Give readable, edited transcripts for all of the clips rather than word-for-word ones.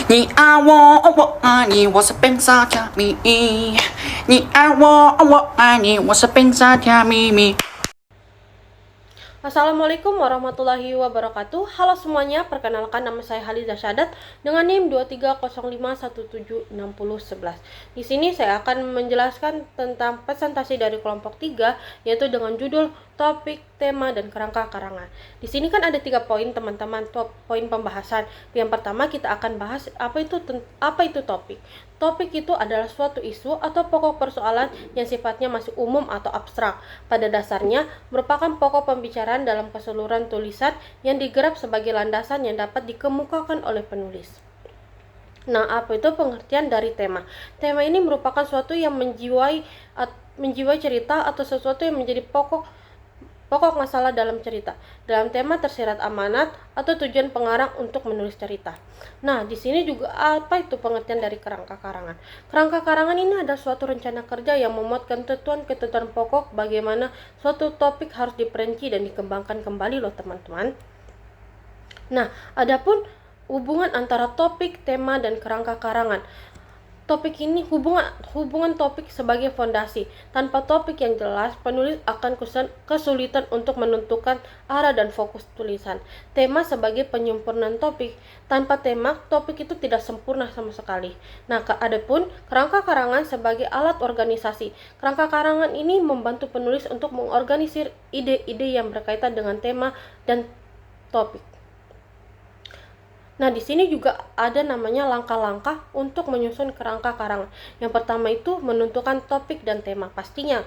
你爱我，我爱你，我是本傻甜蜜。你爱我，我爱你，我是本傻甜蜜。 Assalamualaikum warahmatullahi wabarakatuh. Halo semuanya, perkenalkan nama saya Haliza Syadat dengan NIM 2305176011. Di sini saya akan menjelaskan tentang presentasi dari kelompok 3, yaitu dengan judul topik, tema, dan kerangka karangan. Di sini kan ada 3 poin teman-teman, poin pembahasan. Yang pertama kita akan bahas apa itu topik. Topik itu adalah suatu isu atau pokok persoalan yang sifatnya masih umum atau abstrak. Pada dasarnya merupakan pokok pembicaraan dalam keseluruhan tulisan yang digarap sebagai landasan yang dapat dikemukakan oleh penulis. Nah, apa itu pengertian dari tema? Tema ini merupakan suatu yang menjiwai cerita atau sesuatu yang menjadi pokok masalah dalam cerita. Dalam tema tersirat amanat atau tujuan pengarang untuk menulis cerita. Nah, di sini juga apa itu pengertian dari kerangka karangan? Kerangka karangan ini adalah suatu rencana kerja yang memuat ketentuan-ketentuan pokok bagaimana suatu topik harus diperinci dan dikembangkan kembali loh teman-teman. Nah, adapun hubungan antara topik, tema, dan kerangka karangan. Topik ini hubungan topik sebagai fondasi. Tanpa topik yang jelas, penulis akan kesulitan untuk menentukan arah dan fokus tulisan. Tema sebagai penyempurnaan topik. Tanpa tema, topik itu tidak sempurna sama sekali. Nah, adapun kerangka karangan sebagai alat organisasi. Kerangka karangan ini membantu penulis untuk mengorganisir ide-ide yang berkaitan dengan tema dan topik. Nah, di sini juga ada namanya langkah-langkah untuk menyusun kerangka karangan. Yang pertama itu menentukan topik dan tema. Pastinya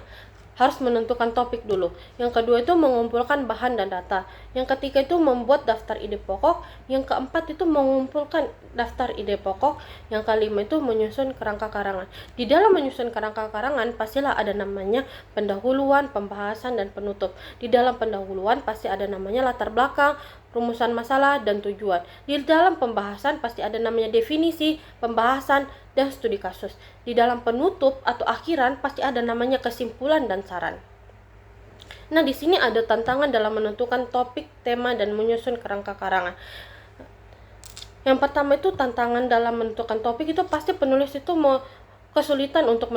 harus menentukan topik dulu. Yang kedua itu mengumpulkan bahan dan data. Yang ketiga itu membuat daftar ide pokok. Yang keempat itu mengumpulkan daftar ide pokok. Yang kelima itu menyusun kerangka karangan. Di dalam menyusun kerangka karangan pastilah ada namanya pendahuluan, pembahasan, dan penutup. Di dalam pendahuluan pasti ada namanya latar belakang, rumusan masalah, dan tujuan. Di dalam pembahasan pasti ada namanya definisi, pembahasan, dan studi kasus. Di dalam penutup atau akhiran pasti ada namanya kesimpulan dan saran. Nah, di sini ada tantangan dalam menentukan topik, tema, dan menyusun kerangka karangan. Yang pertama itu tantangan dalam menentukan topik itu pasti penulis itu kesulitan untuk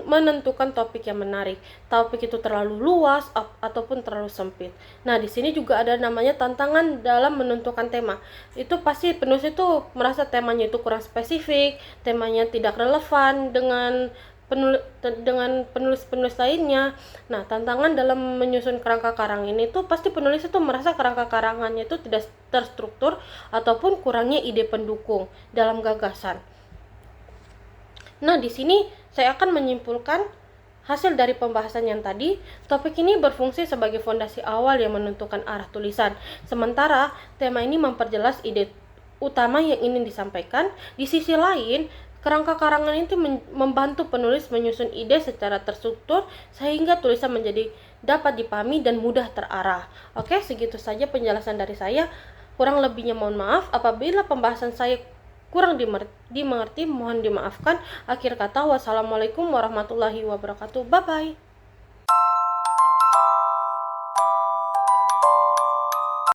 menentukan topik yang menarik. Topik itu terlalu luas ataupun terlalu sempit. Nah, di sini juga ada namanya tantangan dalam menentukan tema. Itu pasti penulis itu merasa temanya itu kurang spesifik, temanya tidak relevan dengan penulis-penulis lainnya. Nah, tantangan dalam menyusun kerangka karangan ini tuh pasti penulis itu merasa kerangka karangannya itu tidak terstruktur ataupun kurangnya ide pendukung dalam gagasan. Nah, di sini saya akan menyimpulkan hasil dari pembahasan yang tadi. Topik ini berfungsi sebagai fondasi awal yang menentukan arah tulisan. Sementara tema ini memperjelas ide utama yang ingin disampaikan. Di sisi lain, kerangka karangan itu membantu penulis menyusun ide secara terstruktur sehingga tulisan menjadi dapat dipahami dan mudah terarah. Oke, segitu saja penjelasan dari saya. Kurang lebihnya mohon maaf apabila pembahasan saya kurang dimengerti, mohon dimaafkan. Akhir kata, wassalamualaikum warahmatullahi wabarakatuh. Bye bye.